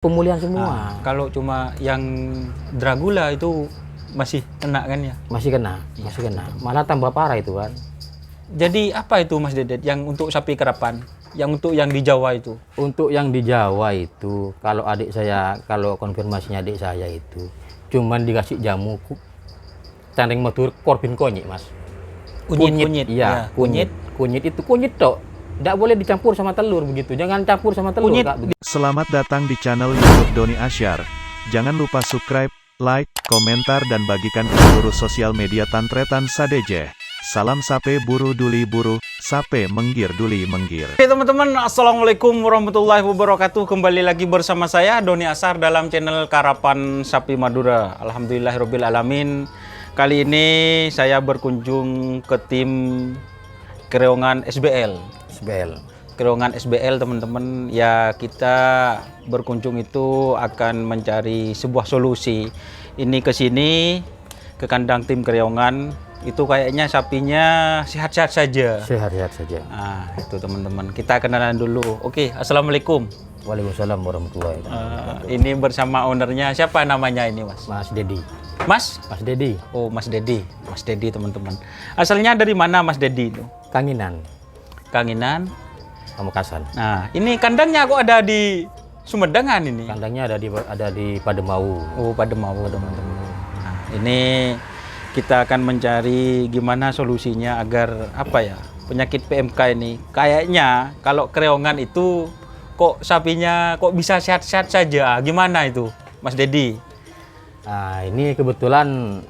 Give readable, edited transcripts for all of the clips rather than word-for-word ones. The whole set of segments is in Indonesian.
Pemulihan semua. Kalau cuma yang Dragula itu masih kena kan ya? Masih kena. Malah tambah parah itu kan. Jadi apa itu Mas Dedet yang untuk sapi kerapan? Yang untuk yang di Jawa itu? Untuk yang di Jawa itu, kalau konfirmasinya adik saya itu, cuman dikasih jamu candeng metur korbin konyit, Mas. Kunyit. Iya, kunyit. Kunyit itu kunyit tok. Tidak boleh dicampur sama telur begitu. Jangan campur sama telur, Kunyit. Kak. Selamat datang di channel YouTube Doni Asyar. Jangan lupa subscribe, like, komentar dan bagikan ke seluruh sosial media Tantretan Sadeje. Salam sape buru duli buru, sape menggir duli menggir. Oke teman-teman, Assalamualaikum warahmatullahi wabarakatuh. Kembali lagi bersama saya Doni Asyar dalam channel Karapan Sapi Madura. Alhamdulillahirabbil alamin. Kali ini saya berkunjung ke tim Kreongan SBL. Kreongan SBL teman-teman, ya kita berkunjung itu akan mencari sebuah solusi. Ini ke sini ke kandang tim Kreongan itu kayaknya sapinya sehat-sehat saja. Sehat-sehat saja. Nah, itu teman-teman. Kita kenalan dulu. Oke, Assalamualaikum. Waalaikumsalam warahmatullahi wabarakatuh. Ini bersama ownernya. Siapa namanya ini, Mas? Mas Dedi. Mas Dedi. Oh, Mas Dedi. Mas Dedi teman-teman. Asalnya dari mana Mas Dedi itu? Kanginan. Pamekasan. Nah, ini kandangnya kok ada di Sumedang ini? Kandangnya ada di Pademau. Oh, Pademau teman-teman. Nah, ini kita akan mencari gimana solusinya agar penyakit PMK ini. Kayaknya kalau Kreongan itu kok sapinya kok bisa sehat-sehat saja. Gimana itu, Mas Dedi? Nah, ini kebetulan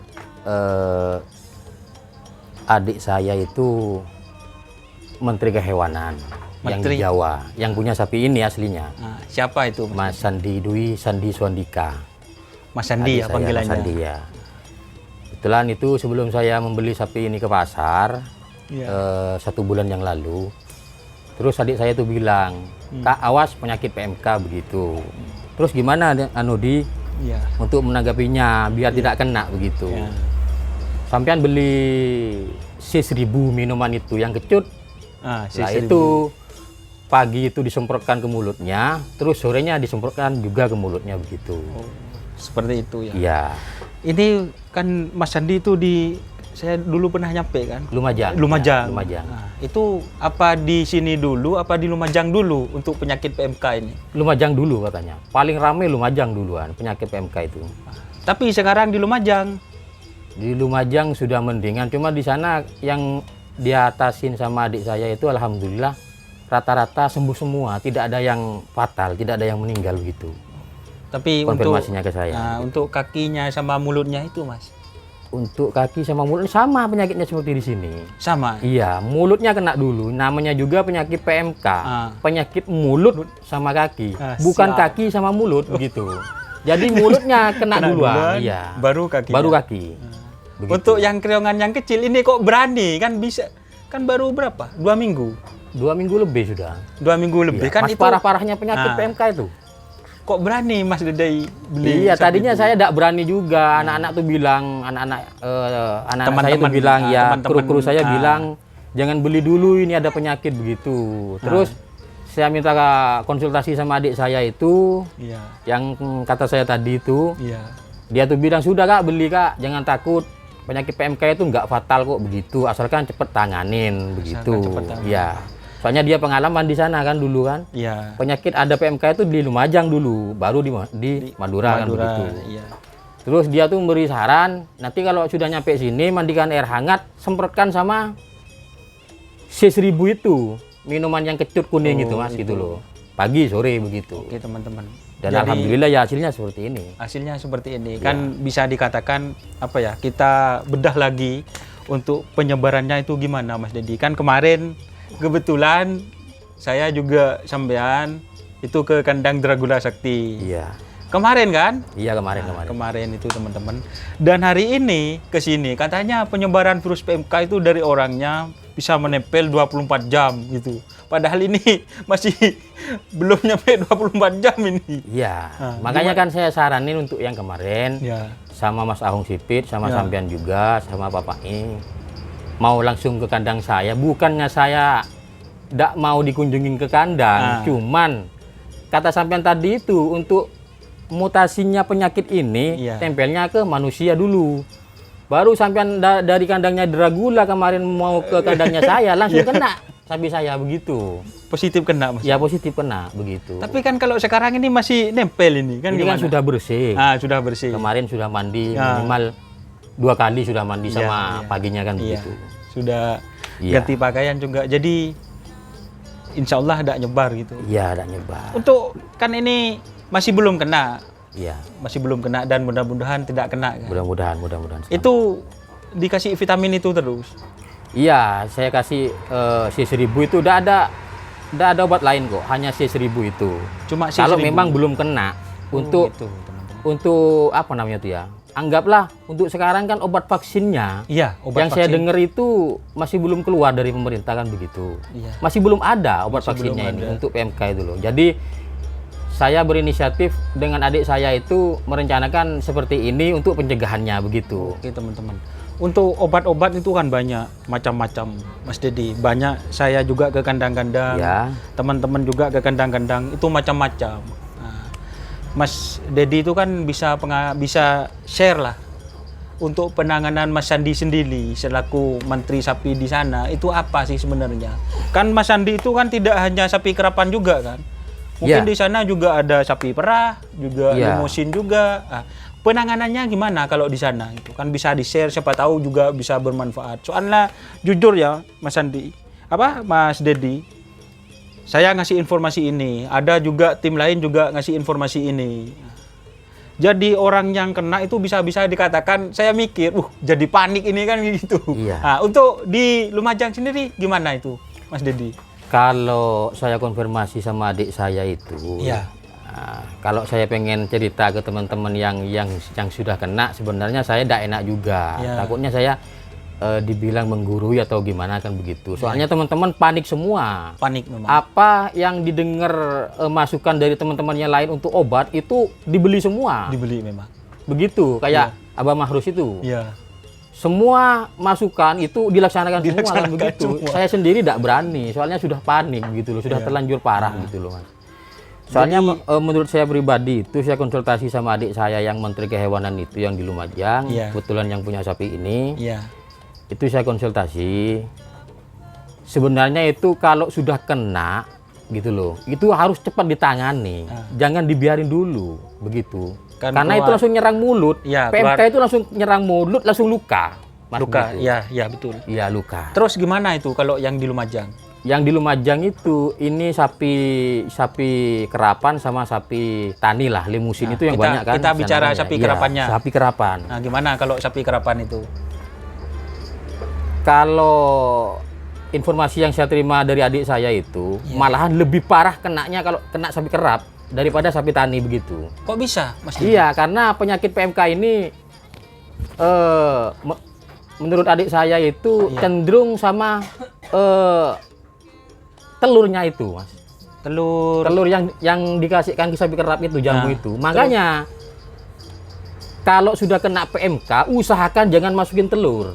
adik saya itu Menteri Kehewanan yang di Jawa, yang punya sapi ini aslinya. Nah, siapa itu? Mas Sandi Dwi Sandi Swandika. Mas Sandi ya panggilannya? Mas Sandi ya. Kebetulan itu sebelum saya membeli sapi ini ke pasar, 1 bulan yang lalu, terus adik saya tuh bilang, Kak, awas penyakit PMK begitu. Terus gimana untuk menanggapinya biar tidak kena begitu. Sampean beli C1000 minuman itu yang kecut. Nah, itu pagi itu disemprotkan ke mulutnya, terus sorenya disemprotkan juga ke mulutnya begitu. Oh, seperti itu ya? Iya. Ini kan Mas Sandi itu saya dulu pernah nyampe kan? Lumajang. Nah, itu apa di sini dulu, apa di Lumajang dulu untuk penyakit PMK ini? Lumajang dulu katanya. Paling ramai Lumajang duluan penyakit PMK itu. Tapi sekarang di Lumajang? Di Lumajang sudah mendingan, cuma di sana yang diatasin sama adik saya itu alhamdulillah rata-rata sembuh semua, tidak ada yang fatal, tidak ada yang meninggal begitu. Tapi konfirmasinya ke saya. Nah, untuk kakinya sama mulutnya itu, Mas? Untuk kaki sama mulut sama penyakitnya seperti di sini. Sama? Iya, mulutnya kena dulu. Namanya juga penyakit PMK. Penyakit mulut sama kaki, bukan kaki sama mulut begitu. Jadi mulutnya kena duluan, iya. Baru kaki. Begitu. Untuk yang Kreongan yang kecil ini kok berani kan bisa? Kan baru berapa? 2 minggu? 2 minggu lebih sudah. 2 minggu lebih iya, kan itu parah-parahnya penyakit PMK itu. Kok berani Mas Dedei beli? Iya, tadinya saya tidak berani juga. Anak-anak tuh bilang, anak-anak saya tuh bilang kru-kru saya bilang jangan beli dulu, ini ada penyakit begitu. Terus saya minta konsultasi sama adik saya itu, yang kata saya tadi itu, dia tuh bilang sudah Kak, beli Kak, jangan takut. Penyakit PMK itu nggak fatal kok begitu, asalkan cepet tanganin begitu. Iya. Soalnya dia pengalaman di sana kan dulu kan. Iya. Penyakit ada PMK itu di Lumajang dulu, baru di Madura kan begitu. Iya. Terus dia tuh memberi saran, nanti kalau sudah nyampe sini mandikan air hangat, semprotkan sama C1000 itu, minuman yang kecut kuning itu Mas gitu loh. Pagi sore begitu. Oke teman-teman. Dan jadi, alhamdulillah ya hasilnya seperti ini. Hasilnya seperti ini. Kan bisa dikatakan kita bedah lagi untuk penyebarannya itu gimana Mas Dedi. Kan kemarin kebetulan saya juga sampean itu ke kandang Dragula Sakti. Iya. Kemarin kan? Iya, kemarin. Kemarin itu teman-teman. Dan hari ini ke sini katanya penyebaran virus PMK itu dari orangnya bisa menempel 24 jam gitu. Padahal ini masih belum nyampe 24 jam ini. Iya. Makanya kan saya saranin untuk yang kemarin sama Mas Ahung Sipit, sama sampean juga, sama Bapak ini mau langsung ke kandang saya. Bukannya saya tidak mau dikunjungin ke kandang, cuman kata sampean tadi itu untuk mutasinya penyakit ini Iya. tempelnya ke manusia dulu. Baru sampean dari kandangnya Dragula kemarin mau ke kandangnya saya langsung kena sapi saya begitu. Positif kena Mas. Ya positif kena begitu. Tapi kan kalau sekarang ini masih nempel ini kan ini kan gimana? sudah bersih. Sudah bersih. Kemarin sudah mandi Ya. minimal 2 kali sudah mandi Iya, sama iya. paginya kan Iya. begitu. Sudah Iya. ganti pakaian juga. Jadi insya Allah tidak nyebar gitu. Iya, ada nyebar. Untuk kan ini masih belum kena. Iya. Masih belum kena dan mudah-mudahan tidak kena kan. Mudah-mudahan. Itu dikasih vitamin itu terus. Iya, saya kasih C1000 itu udah ada obat lain kok, hanya C1000 itu. Cuma Kalau C1000. memang belum kena untuk gitu, teman-teman. untuk apa namanya itu ya? Anggaplah untuk sekarang kan obat vaksinnya Iya, obat yang saya vaksin. dengar itu masih belum keluar dari pemerintah kan begitu. Iya. Masih belum ada obat Masih belum vaksinnya ini ada. untuk PMK itu loh. Jadi saya berinisiatif dengan adik saya itu merencanakan seperti ini untuk pencegahannya begitu. Oke teman-teman. Untuk obat-obat itu kan banyak macam-macam, Mas Dedi. Banyak saya juga ke kandang-kandang, Ya. teman-teman juga ke kandang-kandang itu macam-macam. Nah, Mas Dedi itu kan bisa share lah untuk penanganan Mas Sandi sendiri selaku Menteri Sapi di sana itu apa sih sebenarnya? Kan Mas Sandi itu kan tidak hanya sapi kerapan juga kan? Mungkin Ya. di sana juga ada sapi perah, juga Ya. limusin juga. Nah, penanganannya gimana kalau di sana? Itu kan bisa di-share, siapa tahu juga bisa bermanfaat. Soalnya jujur ya, Mas Sandi, Mas Dedi, saya ngasih informasi ini, ada juga tim lain juga ngasih informasi ini. Jadi orang yang kena itu bisa-bisa dikatakan, saya mikir, jadi panik ini kan gitu. Iya. Nah, untuk di Lumajang sendiri gimana itu, Mas Dedi? Kalau saya konfirmasi sama adik saya itu, Iya. kalau saya pengen cerita ke teman-teman yang sudah kena, sebenarnya saya tidak enak juga. Iya. Takutnya saya dibilang menggurui atau gimana kan begitu. Soalnya teman-teman panik semua. Panik memang. Apa yang didengar masukan dari teman-teman yang lain untuk obat itu dibeli semua. Dibeli memang. Begitu kayak Abah Mahrus itu. Iya. Semua masukan itu dilaksanakan semua kan Dilaksanakan begitu. semua. Saya sendiri tidak berani, soalnya sudah panik gitu loh, sudah Iya. terlanjur parah gitu loh Mas. Soalnya menurut saya pribadi itu saya konsultasi sama adik saya yang Menteri Kehewanan itu yang di Lumajang, Iya. kebetulan yang punya sapi ini, Iya. itu saya konsultasi. Sebenarnya itu kalau sudah kena gitu loh, itu harus cepat ditangani, jangan dibiarin dulu begitu. Kan Karena itu keluar- langsung nyerang mulut. Iya, PMK itu langsung nyerang mulut, langsung luka. Mas, Luka, begitu. iya betul. Iya luka. Terus gimana itu kalau yang di Lumajang? Yang di Lumajang itu ini sapi kerapan sama sapi tani lah, limusin itu yang banyak kan. Kita bicara sana-sana. sapi Iya, kerapannya. Sapi kerapan. Nah, gimana kalau sapi kerapan itu? Kalau informasi yang saya terima dari adik saya itu malahan lebih parah kenanya kalau kena sapi kerap daripada sapi tani begitu. Kok bisa, Mas Didi? Iya, karena penyakit PMK ini menurut adik saya itu cenderung sama telurnya itu, Mas. Telur yang dikasihkan ke sapi kerap itu jamu itu. Makanya kalau sudah kena PMK, usahakan jangan masukin telur.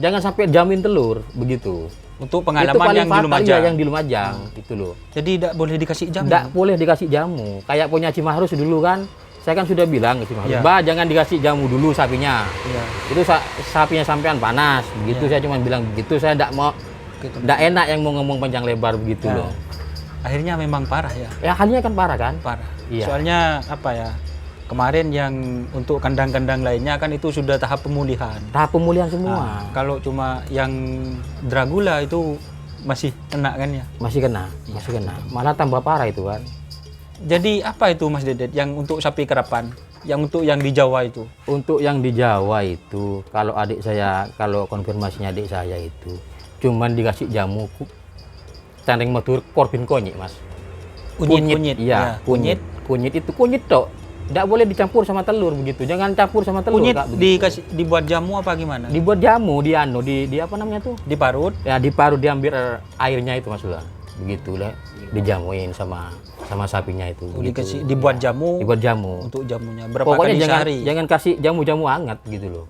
Jangan sampai jamin telur begitu. Untuk Itu pengalaman paling yang di fatal, Lumajang. iya, yang di Lumajang itu loh. Jadi tidak boleh dikasih jamu. Tidak boleh dikasih jamu. Kayak punya Cimahrus dulu kan, saya kan sudah bilang ke Cimahrus, Iya. "Bah, jangan dikasih jamu dulu sapinya. Iya. Itu sapinya sampean panas." Begitu saya cuma bilang begitu. Saya tidak mau, Gitu. tidak enak yang mau ngomong panjang lebar begitu Ya. loh. Akhirnya memang parah ya. Ya halnya kan parah kan? Parah. Iya. Soalnya apa ya? Kemarin yang untuk kandang-kandang lainnya kan itu sudah tahap pemulihan. Tahap pemulihan semua. Kalau cuma yang Dragula itu masih kena kan ya. Masih kena, masih kena. Malah tambah parah itu kan. Jadi apa itu Mas Dedet yang untuk sapi kerapan? Yang untuk yang di Jawa itu? Untuk yang di Jawa itu, kalau adik saya, kalau konfirmasinya adik saya itu, cuman dikasih jamu candeng metur korbin konyit, Mas. Kunyit. Iya, kunyit. Kunyit itu kunyit tok. Tidak boleh dicampur sama telur begitu. Jangan campur sama telur. Kunyit Kak, begitu. dibuat jamu apa gimana? Dibuat jamu, di apa namanya tuh? Diparut. Ya diparut, diambil airnya itu Mas Ulan. Begitu lah, dijamuin sama sapinya itu. Begitu. Dibuat jamu. Dibuat jamu. Untuk jamunya berapa Pokoknya kali jangan sehari? jangan kasih jamu-jamu hangat gitu loh.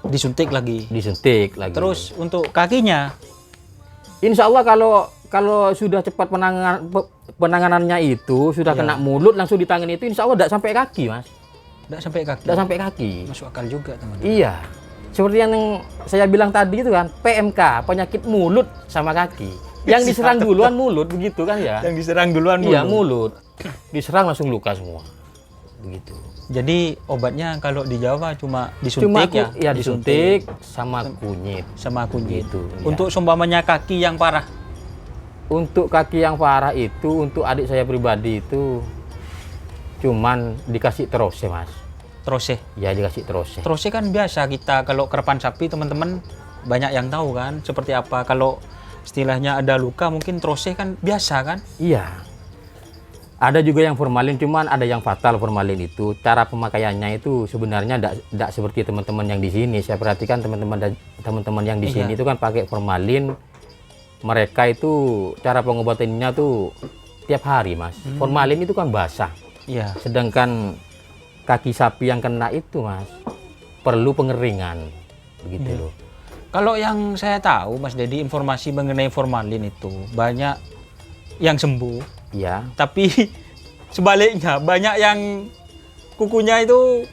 Disuntik lagi. Disuntik lagi. Terus untuk kakinya? Insya Allah kalau kalau sudah cepat penanganannya itu sudah kena mulut langsung ditangani itu insya Allah tidak sampai kaki, Mas. Tidak sampai kaki. Tidak sampai kaki. Masuk akal juga, teman-teman. Iya. Seperti yang saya bilang tadi itu kan, PMK, penyakit mulut sama kaki. Yang diserang duluan mulut, begitu kan ya? Yang diserang duluan mulut. Iya, mulut. Diserang langsung luka semua. Begitu. Jadi obatnya kalau di Jawa cuma disuntik ya? Iya, disuntik sama kunyit. Sama kunyit. Gitu, ya. Untuk seumpamanya kaki yang parah? Untuk kaki yang parah itu, untuk adik saya pribadi itu cuman dikasih terose, Mas. Terose? Ya, dikasih terose. Terose kan biasa kita kalau kerapan sapi, teman-teman banyak yang tahu kan seperti apa. Kalau istilahnya ada luka mungkin terose kan biasa kan? Iya. Ada juga yang formalin, cuman ada yang fatal formalin itu. Cara pemakaiannya itu sebenarnya tidak seperti teman-teman yang di sini. Saya perhatikan teman-teman yang di sini itu kan pakai formalin. Mereka itu cara pengobatannya tuh tiap hari, Mas. Formalin itu kan basah. Iya. Sedangkan kaki sapi yang kena itu, Mas, perlu pengeringan. Begitu loh. Kalau yang saya tahu, Mas Dedi, informasi mengenai formalin itu banyak yang sembuh. Iya. Tapi sebaliknya banyak yang kukunya itu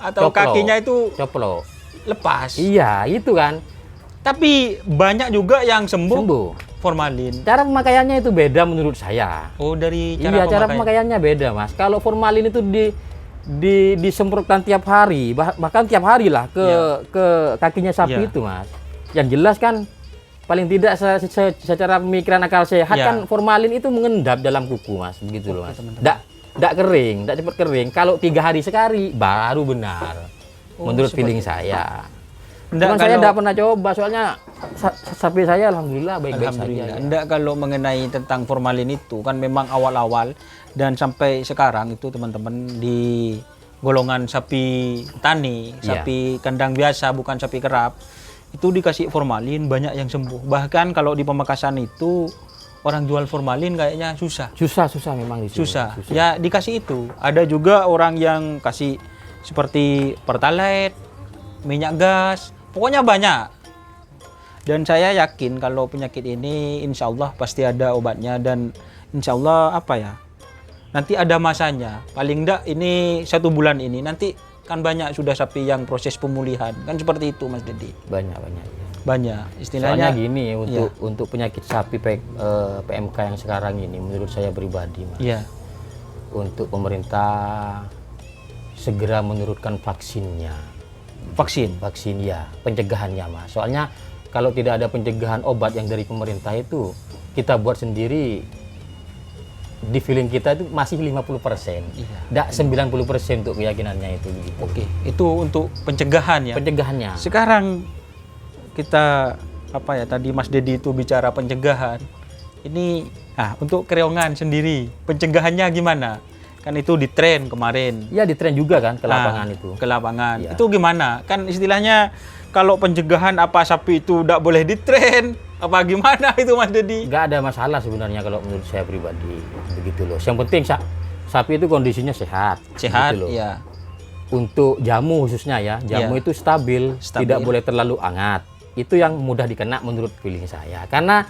atau Coplo. kakinya itu Coplo. lepas. Iya, itu kan. Tapi banyak juga yang sembuh. Formalin. Cara pemakaiannya itu beda menurut saya. Oh, dari Cara pemakaiannya beda, Mas. Kalau formalin itu disemprotkan tiap hari, bahkan tiap hari lah ke kakinya sapi itu, Mas. Yang jelas kan paling tidak secara pemikiran akal sehat kan formalin itu mengendap dalam kuku, Mas, begitu loh, Mas. Tidak kering, tidak cepat kering. Kalau 3 hari sekali baru benar. Menurut feeling saya. Cuman saya tidak pernah coba, soalnya sapi saya alhamdulillah baik-baik saja. Enggak, kalau mengenai tentang formalin itu kan memang awal-awal dan sampai sekarang itu teman-teman di golongan sapi tani, sapi kandang biasa bukan sapi kerap, itu dikasih formalin banyak yang sembuh. Bahkan kalau di Pamekasan itu orang jual formalin kayaknya susah. Susah memang di sini. Susah. Ya dikasih itu. Ada juga orang yang kasih seperti Pertalite, minyak gas, pokoknya banyak. Dan saya yakin kalau penyakit ini insya Allah pasti ada obatnya dan insya Allah nanti ada masanya. Paling enggak ini 1 bulan ini nanti kan banyak sudah sapi yang proses pemulihan. Kan seperti itu, Mas Dedi. Banyak. Istilahnya soalnya gini untuk penyakit sapi PMK yang sekarang ini menurut saya pribadi, Mas. Iya. Untuk pemerintah segera menurunkan vaksinnya. Vaksin ya, pencegahannya, Mas. Soalnya kalau tidak ada pencegahan obat yang dari pemerintah itu kita buat sendiri, di feeling kita itu masih 50%. Tidak 90% untuk keyakinannya itu begitu. Oke, itu untuk pencegahan ya. Pencegahannya. Sekarang kita tadi Mas Dedi itu bicara pencegahan. Ini untuk Kreongan sendiri, pencegahannya gimana? Kan itu di tren kemarin. Iya, di tren juga kan ke lapangan itu. Ke lapangan. Ya. Itu gimana? Kan istilahnya kalau pencegahan apa sapi itu tidak boleh di tren? Apa gimana itu, Mas Dedi? Nggak ada masalah sebenarnya kalau menurut saya pribadi. Begitu loh. Yang penting sapi itu kondisinya sehat. Sehat, loh. ya. Untuk jamu khususnya ya, jamu itu stabil, tidak boleh terlalu hangat. Itu yang mudah dikena menurut feeling saya. Karena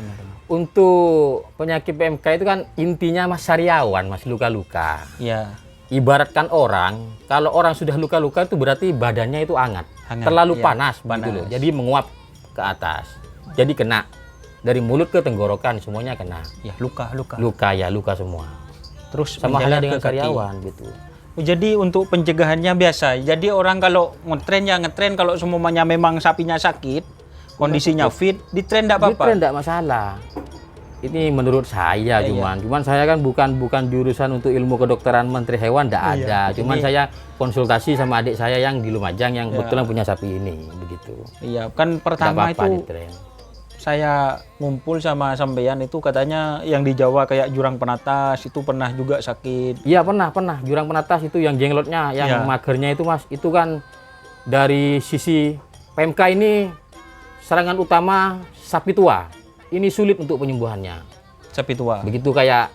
untuk penyakit PMK itu kan intinya Mas sariawan, Mas, luka-luka. Ya. Ibaratkan orang, kalau orang sudah luka-luka itu berarti badannya itu hangat. Terlalu panas begitu loh. Jadi menguap ke atas. Jadi kena dari mulut ke tenggorokan semuanya kena. Ya, luka. Luka semua. Terus sama halnya dengan sariawan gitu. Jadi untuk pencegahannya biasa. Jadi orang kalau ngetren kalau semuanya memang sapinya sakit, kondisinya fit, di tren enggak apa-apa. Di tren enggak masalah. Ini menurut saya cuman saya kan bukan jurusan untuk ilmu kedokteran menteri hewan, enggak ada. Cuman saya konsultasi sama adik saya yang di Lumajang yang kebetulan punya sapi ini begitu. Iya, kan pertama itu saya ngumpul sama sampean itu katanya yang di Jawa kayak jurang penatas itu pernah juga sakit. Iya, pernah. Jurang penatas itu yang jenglotnya, yang magernya itu, Mas. Itu kan dari sisi PMK ini serangan utama sapi tua. Ini sulit untuk penyembuhannya. Sapi tua. Begitu kayak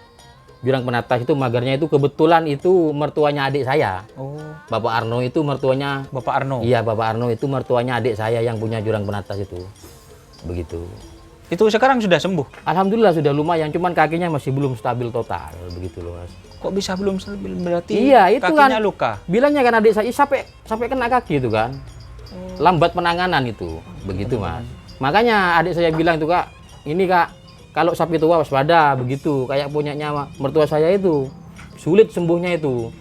jurang penatas itu magernya itu kebetulan itu mertuanya adik saya. Oh. Bapak Arno itu mertuanya. Bapak Arno. Iya, Bapak Arno itu mertuanya adik saya yang punya jurang penatas itu. Begitu. Itu sekarang sudah sembuh. Alhamdulillah sudah lumayan, cuman kakinya masih belum stabil total begitu loh Mas. Kok bisa belum stabil? Berarti Iya, itu kakinya kan luka. Bilangnya kan adik saya sampai kena kaki itu kan. Lambat penanganan itu. Begitu Mas. Makanya adik saya bilang itu Kak, ini Kak, kalau sapi tua waspada begitu, kayak punyanya mertua saya itu. Sulit sembuhnya itu.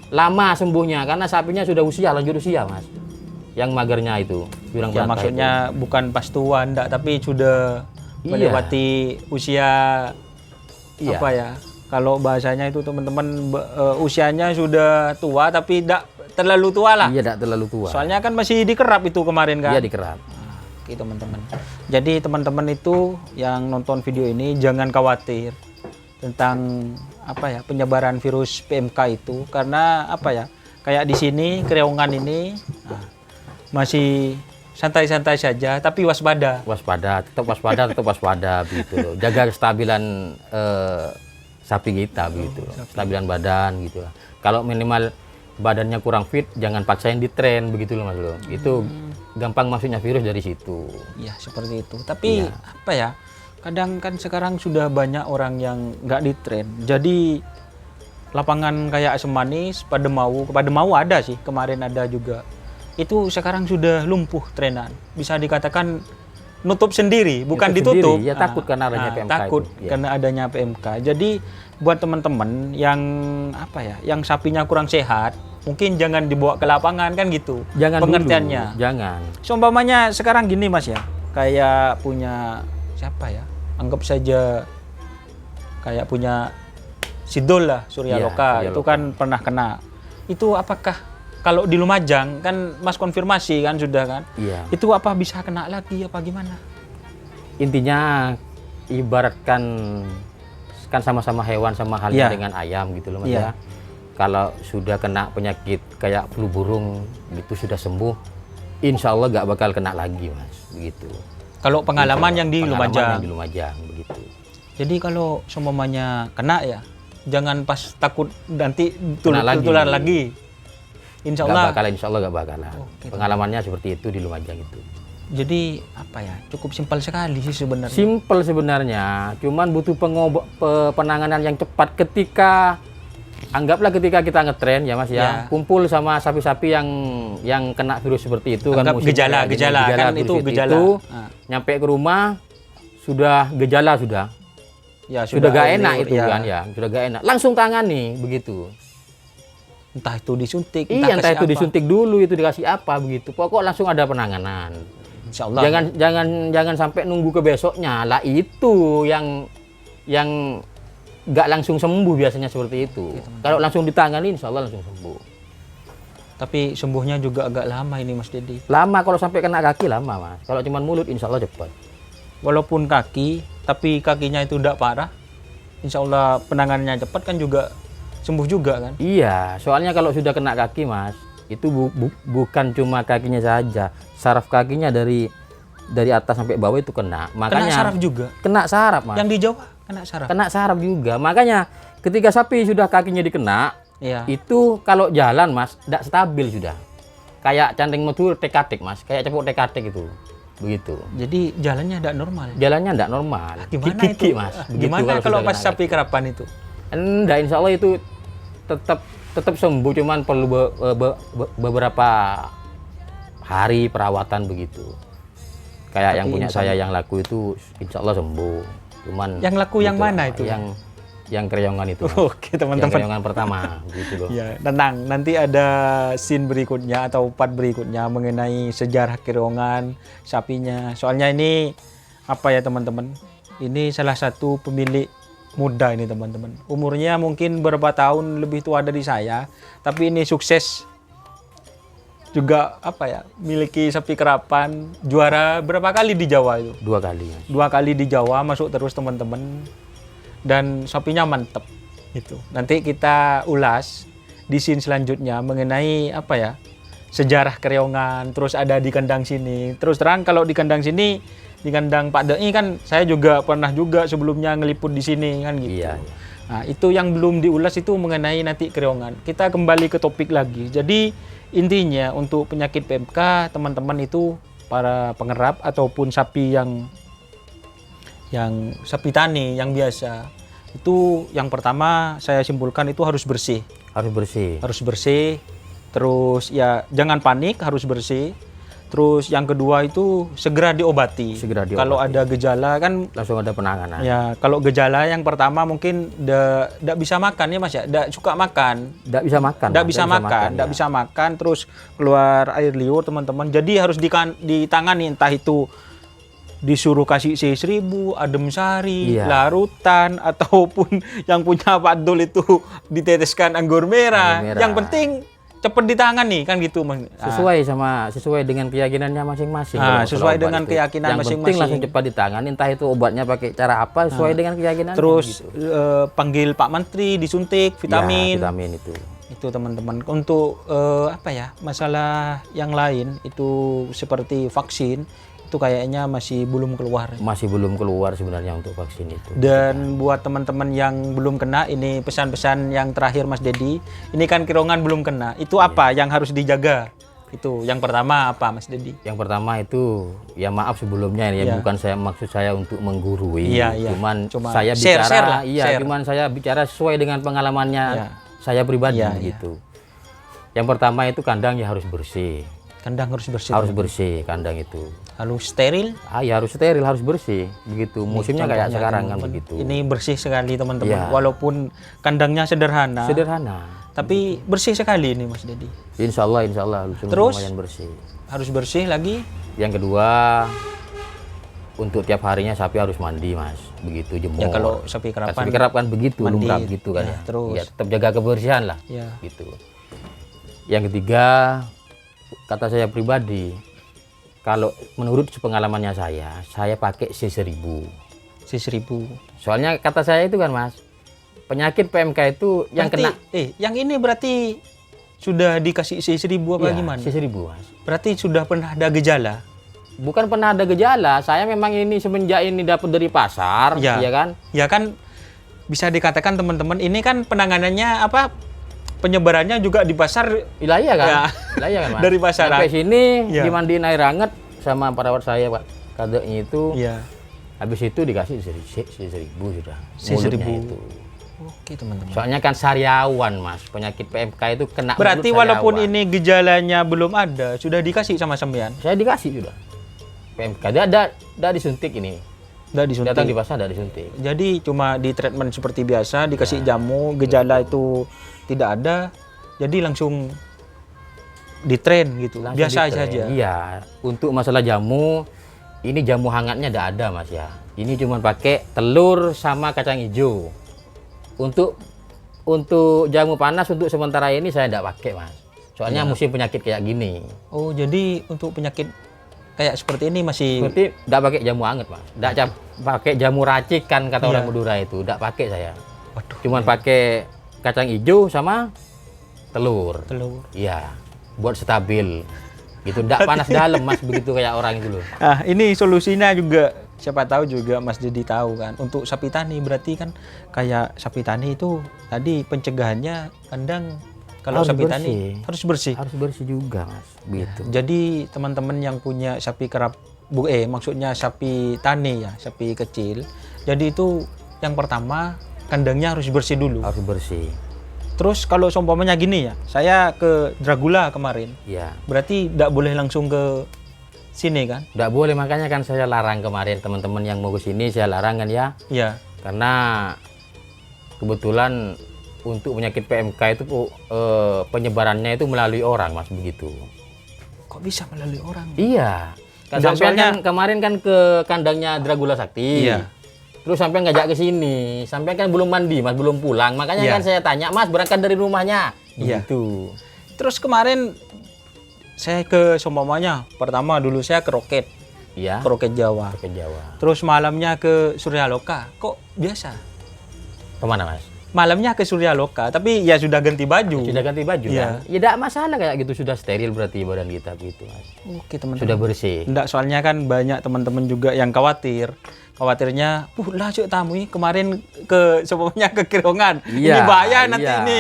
Lama sembuhnya karena sapinya sudah lanjut usia Mas. Yang magernya itu, bilang Ya maksudnya itu. Bukan pas tua enggak, tapi sudah melewati usia apa ya? Kalau bahasanya itu teman-teman usianya sudah tua tapi tidak terlalu tua lah. Iya, tidak terlalu tua. Soalnya kan masih dikerap itu kemarin kan? Iya, dikerap. Oke teman-teman. Jadi teman-teman itu yang nonton video ini jangan khawatir tentang apa ya penyebaran virus PMK itu, karena apa ya kayak di sini Kreongan ini masih santai-santai saja tapi waspada. Tetap waspada begitu loh. Jaga kestabilan sapi kita begitu loh. Kestabilan badan gitu lah. Kalau minimal badannya kurang fit, jangan paksain di tren begitu loh Mas loh. Itu gampang masuknya virus dari situ. Iya, seperti itu. Tapi apa ya? Kadang kan sekarang sudah banyak orang yang nggak di tren. Jadi lapangan kayak Semanis, Pademau ada sih, kemarin ada juga. Itu sekarang sudah lumpuh trenan. Bisa dikatakan nutup sendiri, bukan ditutup. Ya takut karena adanya PMK. Takut karena adanya PMK. Jadi buat teman-teman yang apa ya, yang sapinya kurang sehat, mungkin jangan dibawa ke lapangan kan gitu. Jangan pengertiannya. Dulu, jangan. Seumpamanya sekarang gini Mas ya, kayak punya siapa ya? Anggap saja kayak punya Sidol lah, Surya Loka. Itu kan pernah kena. Itu apakah kalau di Lumajang kan Mas konfirmasi kan sudah kan? Iya. Itu apa bisa kena lagi apa gimana? Intinya ibaratkan kan sama-sama hewan sama halnya dengan ayam gitu loh Mas ya. Kalau sudah kena penyakit kayak flu burung gitu sudah sembuh, insya Allah nggak bakal kena lagi Mas, begitu. Kalau pengalaman yang di Lumajang. Begitu. Jadi kalau semuanya kena ya, jangan pas takut nanti tular lagi. Insya Allah nggak bakalan. Pengalamannya seperti itu di Lumajang itu. Jadi apa ya, cukup simpel sekali sih sebenarnya. Simpel sebenarnya, cuman butuh penanganan yang cepat ketika ketika kita ngetren ya Mas ya, kumpul sama sapi-sapi yang kena virus seperti itu. Anggap kan gejala kan itu gejala. Nyampe ke rumah sudah gejala Ya, sudah gak enak itu kan ya, sudah gak enak. Langsung tangani begitu. Entah itu disuntik, entah itu disuntik dulu, itu dikasih apa begitu. Pokok langsung ada penanganan. Insya Allah. Jangan sampai nunggu ke besoknya. Lah itu yang nggak langsung sembuh biasanya seperti itu. Kalau langsung ditangani insya Allah langsung sembuh. Tapi sembuhnya juga agak lama ini Mas Dedi. Lama kalau sampai kena kaki lama Mas. Kalau cuma mulut insya Allah cepat. Walaupun kaki, tapi kakinya itu tidak parah, insya Allah penanganannya cepat kan juga sembuh juga kan? Iya, soalnya kalau sudah kena kaki Mas, itu bukan cuma kakinya saja, saraf kakinya dari atas sampai bawah itu kena. Makanya kena saraf juga. Kena saraf Mas. Yang di Jawa kena saraf. Kena saraf juga. Makanya ketika sapi sudah kakinya dikena, itu kalau jalan Mas, tidak stabil sudah. Kayak canteng metu tekatek Mas, kayak cepuk tekatek itu. Begitu. Jadi jalannya tidak normal. Jalannya tidak normal. Gimana Kiki, itu? Mas. Gimana kalau pas sapi kerapan itu? Enggak, insya Allah itu tetap sembuh, cuman perlu beberapa hari perawatan begitu. Kayak yang punya saya yang laku itu insya Allah sembuh. Cuman yang laku yang mana itu? Yang Kreongan itu. Oke teman-teman. Yang Kreongan pertama gitu loh. Ya, tenang, nanti ada scene berikutnya atau part berikutnya mengenai sejarah Kreongan, sapinya. Soalnya ini apa ya teman-teman? Ini salah satu pemilik muda ini teman-teman. Umurnya mungkin berapa tahun lebih tua dari saya, tapi ini sukses juga apa ya, miliki sapi kerapan, juara berapa kali di Jawa itu? 2 kali. 2 kali di Jawa, masuk terus teman-teman. Dan sapinya mantep itu. Nanti kita ulas di scene selanjutnya mengenai apa ya, sejarah Kreongan, terus ada di kandang sini. Terus terang kalau di kandang sini, di kandang Pak Dei kan saya juga pernah juga sebelumnya ngeliput di sini kan gitu. Iya. Nah, itu yang belum diulas itu mengenai nanti Kreongan. Kita kembali ke topik lagi. Jadi intinya untuk penyakit PMK teman-teman itu para pengerap ataupun sapi yang yang sapi tani yang biasa itu yang pertama saya simpulkan itu harus bersih. Harus bersih. Harus bersih. Terus ya jangan panik, harus bersih. Terus yang kedua itu segera diobati. Segera diobati. Kalau ada gejala kan Langsung ada penanganan. ya, kalau gejala yang pertama mungkin tidak bisa makan ya Mas ya, tidak suka makan. Nggak bisa makan. Tidak bisa makan, tidak ya. bisa makan, terus keluar air liur teman-teman. Jadi harus ditangani, entah itu disuruh kasih C1000, adem sari, Iya. larutan, ataupun yang punya Pak Dul itu diteteskan anggur merah. Anggur merah. Yang penting cepat ditangani kan gitu Mas. Sesuai dengan keyakinannya masing-masing. Ah, Kalau sesuai obat dengan itu. keyakinan Yang penting masing-masing. langsung cepat ditangani, entah itu obatnya pakai cara apa sesuai dengan keyakinan. Terus panggil Pak Menteri disuntik vitamin. Ya, vitamin itu. Itu teman-teman. Untuk apa ya, masalah yang lain itu seperti vaksin itu kayaknya masih belum keluar. Masih belum keluar sebenarnya untuk vaksin itu. Dan buat teman-teman yang belum kena, ini pesan-pesan yang terakhir Mas Dedi. Ini kan Kirongan belum kena. Itu apa yang harus dijaga? Itu yang pertama apa Mas Dedi? Yang pertama itu ya maaf sebelumnya ya, Iya. bukan maksud saya untuk menggurui. Iya, iya. Cuman Cuma saya share bicara lah, iya, share. cuman saya bicara sesuai dengan pengalamannya Iya. saya pribadi Iya, gitu. Yang pertama itu kandang ya harus bersih. Kandang harus bersih. Harus bersih kandang itu. Harus steril. Ya harus steril, harus bersih. Begitu. Musimnya kayak Contohnya, sekarang kan teman-teman. begitu. Ini bersih sekali teman-teman. Iya. Walaupun kandangnya sederhana. Sederhana. Tapi bersih sekali ini Mas Dedi. Insya Allah Terus? lumayan bersih. Harus bersih lagi. Yang kedua, untuk tiap harinya sapi harus mandi Mas. Begitu jemur. Ya kalau sapi kerapan. Sapi kerap kan begitu, mandi. lumrah gitu kan Ya, ya. terus. Ya, tetap jaga kebersihan lah. Ya. Gitu. Yang ketiga, kata saya pribadi, kalau menurut pengalamannya saya pakai C1000. C1000. Soalnya kata saya itu kan Mas, penyakit PMK itu yang kena. Yang ini berarti sudah dikasih C1000 apa Iya, gimana? C1000 Mas. Berarti sudah pernah ada gejala. Bukan pernah ada gejala, saya memang ini semenjak ini dapat dari pasar, Ya. ya kan? Ya kan bisa dikatakan teman-teman ini kan penanganannya apa? Penyebarannya juga di pasar. Wilayah kan? Ya. Wilayah kan Mas? Dari pasaran. Sampai sini Ya. dimandiin air hangat sama perawat saya Pak. Kadeknya itu. Iya. Habis itu dikasih C1000 sudah. C1000. Mulutnya itu. Oke teman-teman. Soalnya kan sariawan Mas, penyakit PMK itu kena Berarti mulut walaupun sariawan. ini gejalanya belum ada, sudah dikasih sama sampean? Saya dikasih sudah. PMK dia ada disuntik ini. Sudah disuntik. Datang di pasar ada disuntik. Jadi cuma di treatment seperti biasa, dikasih jamu, gejala itu tidak ada, jadi langsung di-train gitu. Langsung Biasa di-train. saja. Iya, untuk masalah jamu, ini jamu hangatnya tidak ada Mas ya. Ini cuma pakai telur sama kacang hijau. Untuk jamu panas untuk sementara ini saya tidak pakai Mas. Soalnya Iya. musim penyakit kayak gini. Oh, jadi untuk penyakit kayak seperti ini masih Berarti tidak pakai jamu hangat Mas. Tidak pakai jamu racikan kata Iya. orang Madura itu. Tidak pakai saya. waduh, Cuman pakai kacang hijau sama telur. telur. Iya, buat stabil. Gitu, tidak panas dalam Mas begitu kayak orang itu loh. Ah, ini solusinya juga siapa tahu juga Mas Dedi tahu kan. Untuk sapi tani berarti kan kayak sapi tani itu tadi pencegahannya kandang kalau Harus sapi bersih. tani harus bersih. Harus bersih juga Mas, begitu. Jadi teman-teman yang punya sapi maksudnya sapi tani ya, sapi kecil. Jadi itu yang pertama kandangnya harus bersih dulu. Harus bersih. Terus kalau seumpamanya gini ya, saya ke Dragula kemarin. Iya. Berarti tidak boleh langsung ke sini kan? Tidak boleh, makanya kan saya larang kemarin teman-teman yang mau ke sini saya larang kan ya. Iya. Karena kebetulan untuk penyakit PMK itu penyebarannya itu melalui orang Mas begitu. Kok bisa melalui orang? Iya. Kan Enggak, sampean soalnya- kan kemarin kan ke kandangnya Dragula Sakti. Iya. Terus sampai ngajak ke sini, sampai kan belum mandi Mas, belum pulang. Makanya Iya. kan saya tanya, Mas berangkat dari rumahnya. Iya. Begitu. Terus kemarin saya ke seumpamanya pertama dulu saya ke Roket, Iya. ke Roket Jawa. Ke Jawa. Terus malamnya ke Suryaloka. Kok biasa? Kemana Mas? Malamnya ke Suryaloka, tapi ya sudah ganti baju. Sudah ganti baju Iya. kan? Ya tidak masalah kayak gitu, sudah steril berarti badan kita begitu Mas. Oke teman-teman. Sudah bersih. Enggak, soalnya kan banyak teman-teman juga yang khawatir. Khawatirnya, lah cuk tamu ini kemarin ke semuanya ke Kirongan. Ini Iya, bahaya nanti iya. ini.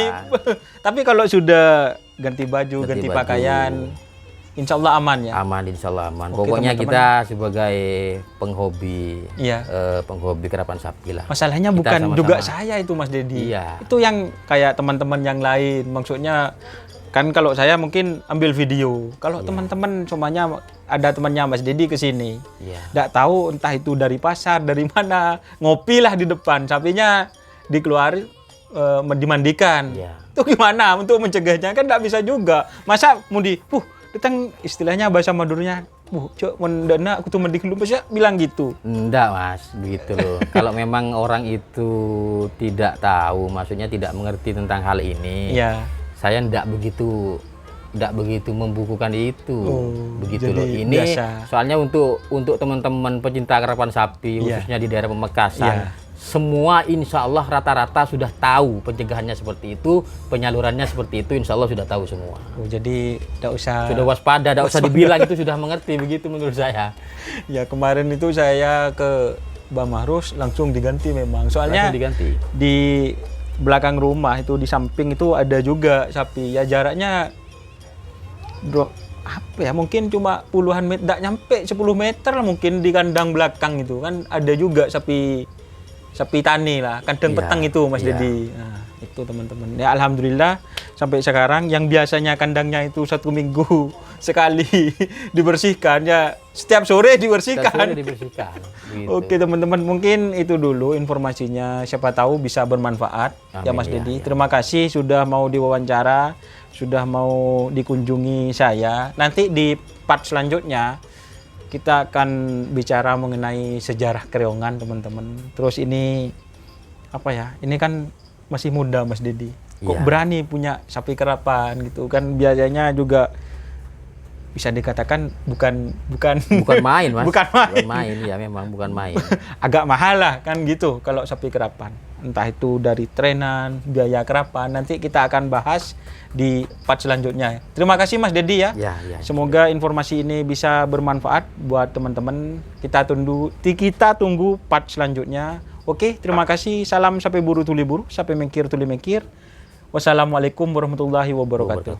Tapi kalau sudah ganti baju, ganti baju. pakaian, insya Allah aman ya. Aman, insya Allah aman. Oke, Pokoknya teman-teman. kita sebagai penghobi, Iya. penghobi kerapan sapi lah. Masalahnya Kita bukan sama-sama. juga saya itu Mas Dedi. Iya. Itu yang kayak teman-teman yang lain. Maksudnya kan kalau saya mungkin ambil video. Kalau teman-teman semuanya ada temannya Mas Dedi ke sini. Iya. Nggak tahu entah itu dari pasar, dari mana. Ngopilah di depan. Sapinya dikeluarin, dimandikan. Iya. Itu gimana untuk mencegahnya? Kan nggak bisa juga. Masa mau datang istilahnya bahasa Maduranya, cok mendana aku tuh mandi dulu, masa bilang gitu. Enggak Mas, begitu loh. Kalau memang orang itu tidak tahu, maksudnya tidak mengerti tentang hal ini, Iya. saya enggak begitu membukukan itu. Oh, begitu jadi loh. Ini biasa. soalnya untuk teman-teman pecinta kerapan sapi, Iya. khususnya di daerah Pamekasan, Iya. semua insya Allah rata-rata sudah tahu pencegahannya seperti itu, penyalurannya seperti itu, insya Allah sudah tahu semua. Oh, jadi tidak usah. Sudah waspada, tidak usah dibilang itu sudah mengerti, begitu menurut saya. Ya kemarin itu saya ke Mbak Mahrus langsung diganti memang. Soalnya Langsung diganti. di belakang rumah itu di samping itu ada juga sapi. Ya jaraknya mungkin cuma puluhan meter, tidak nyampe 10 meter lah mungkin di kandang belakang itu kan ada juga sapi tani lah, kandang Iya, petang itu Mas iya. Dedi. Nah, itu teman-teman. Ya alhamdulillah sampai sekarang yang biasanya kandangnya itu 1 minggu sekali dibersihkan ya setiap sore dibersihkan. Sudah dibersihkan. Gitu. Oke teman-teman, mungkin itu dulu informasinya. Siapa tahu bisa bermanfaat. Ya Amin, Mas ya, Dedi. ya. Terima kasih sudah mau diwawancara, sudah mau dikunjungi saya. Nanti di part selanjutnya kita akan bicara mengenai sejarah Kreongan teman-teman. Terus ini apa ya? Ini kan masih muda Mas Dedi. Kok Iya. berani punya sapi kerapan gitu kan? Biasanya juga bisa dikatakan bukan main Mas. Bukan main. ya memang bukan main. Agak mahal lah kan gitu kalau sapi kerapan. Entah itu dari trenan, biaya kerapan. Nanti kita akan bahas di part selanjutnya. Terima kasih Mas Dedi ya. Ya, ya. Semoga informasi ini bisa bermanfaat buat teman-teman. Kita tunggu part selanjutnya. Oke, terima kasih. Salam sapi buru tuli buru, sapi mengkir tuli mengkir. Wassalamualaikum warahmatullahi wabarakatuh.